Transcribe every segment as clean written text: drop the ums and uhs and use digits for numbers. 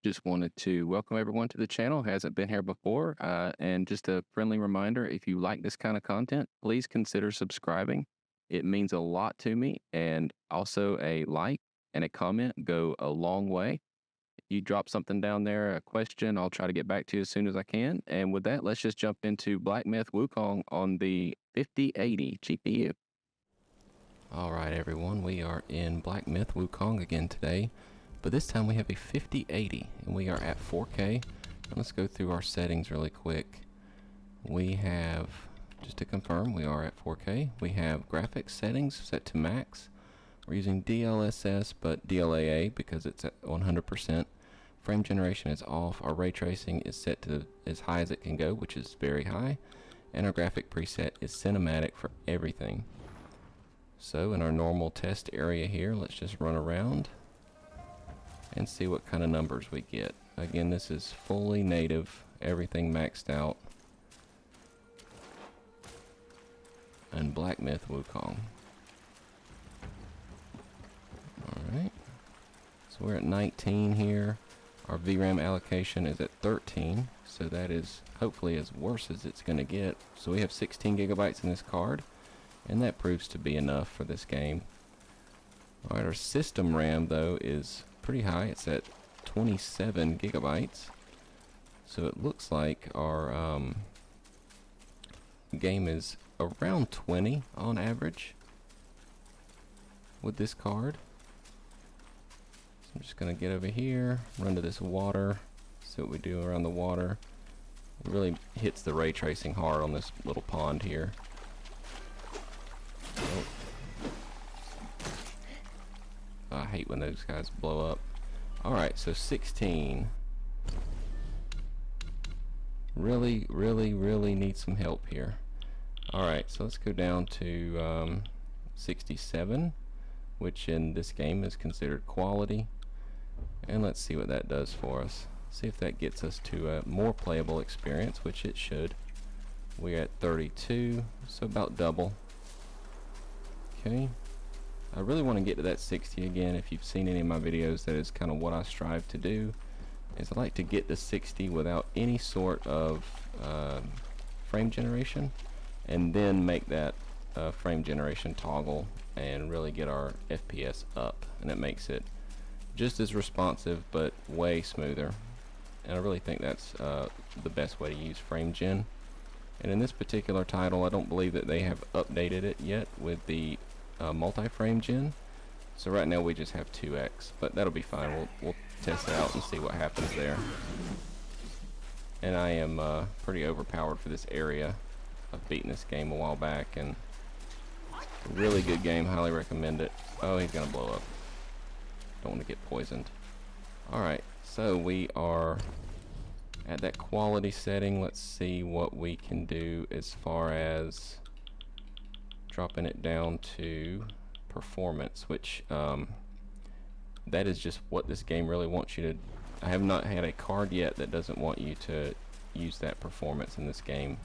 Just wanted to welcome everyone to the channel. Hasn't been here before. And just a friendly reminder, if you like this kind of content, please consider subscribing. It means a lot to me. And also a like and a comment go a long way. If you drop something down there, a question, I'll try to get back to you as soon as I can. And with that, let's just jump into Black Myth Wukong on the 5080 GPU. All right, everyone, we are in Black Myth Wukong again today. But this time we have a 5080 and we are at 4K. And let's go through our settings really quick. We have, just to confirm, we are at 4K. We have graphics settings set to max. We're using DLSS but DLAA because it's at 100%. Frame generation is off. Our ray tracing is set to as high as it can go, which is very high. And our graphic preset is cinematic for everything. So in our normal test area here, let's just run around and see what kind of numbers we get. Again, this is fully native, everything maxed out. And Black Myth Wukong. Alright. So we're at 19 here. Our VRAM allocation is at 13. So that is hopefully as worse as it's going to get. So we have 16 gigabytes in this card. And that proves to be enough for this game. Alright, our system RAM though is pretty high. It's at 27 gigabytes. So it looks like our game is around 20 on average with this card. So I'm just going to get over here, run to this water, see what we do around the water. It really hits the ray tracing hard on this little pond here. Oh. I hate when those guys blow up. Alright, so 16. Really need some help here. Alright, so let's go down to 67, which in this game is considered quality. And let's see what that does for us. See if that gets us to a more playable experience, which it should. We're at 32, so about double. Okay. I really want to get to that 60 again. If you've seen any of my videos, that is kind of what I strive to do, is I like to get to 60 without any sort of frame generation, and then make that frame generation toggle and really get our FPS up, and it makes it just as responsive but way smoother. And I really think that's the best way to use frame gen. And in this particular title, I don't believe that they have updated it yet with the multi-frame gen. So right now we just have 2x, but that'll be fine. We'll test it out and see what happens there. And I am pretty overpowered for this area. I've beaten this game a while back, and a really good game. Highly recommend it. Oh, he's gonna blow up. Don't want to get poisoned. Alright, so we are at that quality setting. Let's see what we can do as far as dropping it down to performance, which that is just what this game really wants you to. I have not had a card yet that doesn't want you to use that performance in this game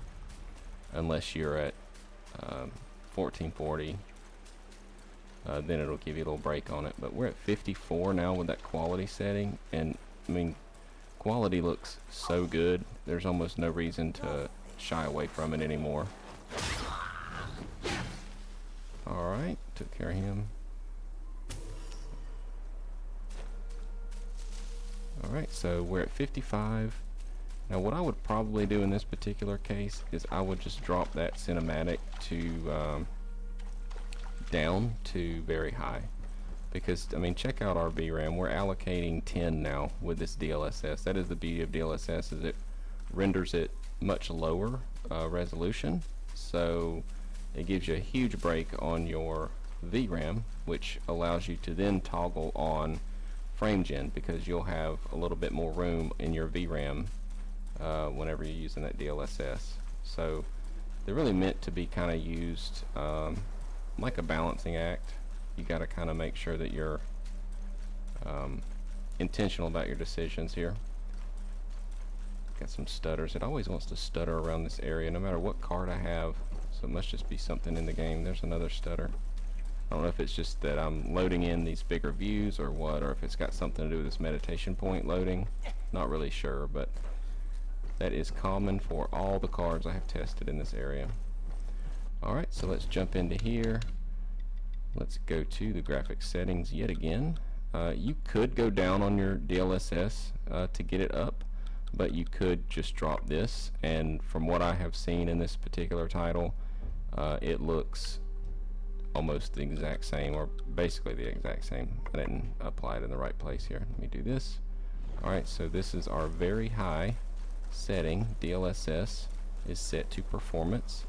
unless you're at 1440. Then it'll give you a little break on it, but we're at 54 now with that quality setting, and I mean, quality looks so good, there's almost no reason to shy away from it anymore. Alright, took care of him. Alright, so we're at 55. Now what I would probably do in this particular case is I would just drop that cinematic to down to very high. Because, I mean, check out our VRAM. We're allocating 10 now with this DLSS. That is the beauty of DLSS, is it renders it much lower resolution. So it gives you a huge break on your VRAM, which allows you to then toggle on frame gen, because you'll have a little bit more room in your VRAM whenever you're using that DLSS. So they're really meant to be kind of used like a balancing act. You got to kind of make sure that you're intentional about your decisions here. Got some stutters. It always wants to stutter around this area no matter what card I have, so it must just be something in the game. There's another stutter. I don't know if it's just that I'm loading in these bigger views or what, or if it's got something to do with this meditation point loading. Not really sure, but that is common for all the cards I have tested in this area. Alright, so let's jump into here. Let's go to the graphics settings yet again. You could go down on your DLSS to get it up, but you could just drop this, and from what I have seen in this particular title, it looks almost the exact same, or basically the exact same. I didn't apply it in the right place here. Let me do this. Alright, so this is our very high setting. DLSS is set to performance,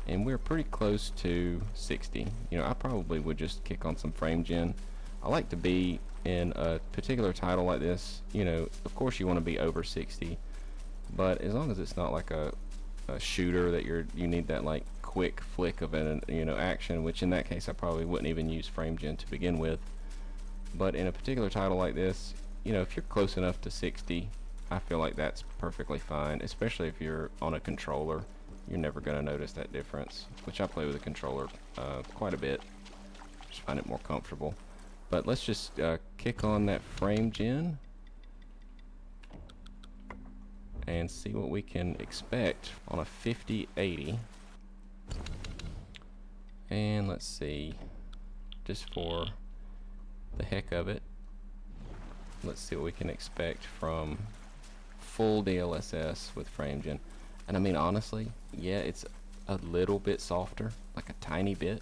and we're pretty close to 60. You know, I probably would just kick on some frame gen. I like to be in a particular title like this, you know, of course you want to be over 60, but as long as it's not like a shooter that you need that like quick flick of an action, which in that case I probably wouldn't even use frame gen to begin with. But in a particular title like this, you know, if you're close enough to 60, I feel like that's perfectly fine, especially if you're on a controller. You're never going to notice that difference, which I play with a controller quite a bit. Just find it more comfortable. But let's just kick on that frame gen and see what we can expect on a 5080. And let's see, just for the heck of it, let's see what we can expect from full DLSS with frame gen. And I mean, honestly, yeah, it's a little bit softer, like a tiny bit,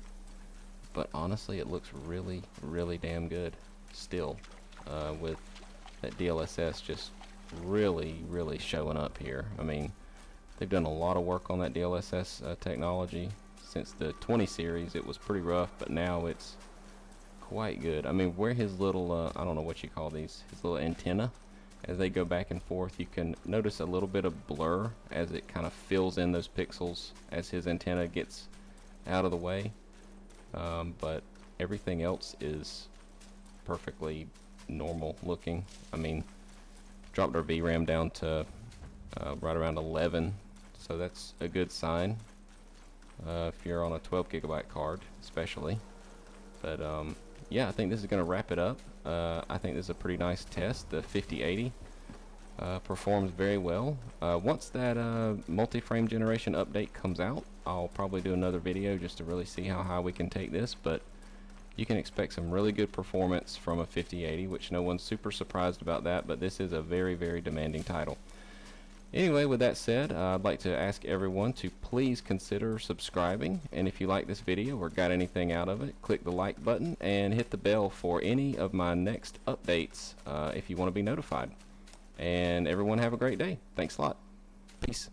but honestly it looks really, really damn good still, with that DLSS just really, really showing up here. I mean, they've done a lot of work on that DLSS technology. Since the 20 series it was pretty rough, but now it's quite good. I mean, where his little I don't know what you call these, his little antenna, as they go back and forth, you can notice a little bit of blur as it kind of fills in those pixels as his antenna gets out of the way, but everything else is perfectly normal looking. I mean, dropped our VRAM down to right around 11, so that's a good sign if you're on a 12 gigabyte card especially. But yeah, I think this is going to wrap it up. I think this is a pretty nice test. The 5080 performs very well. Once that multi-frame generation update comes out, I'll probably do another video just to really see how high we can take this, but you can expect some really good performance from a 5080, which no one's super surprised about that, but this is a very, very demanding title. Anyway, with that said, I'd like to ask everyone to please consider subscribing, and if you like this video or got anything out of it, click the like button and hit the bell for any of my next updates if you want to be notified. And everyone have a great day. Thanks a lot. Peace.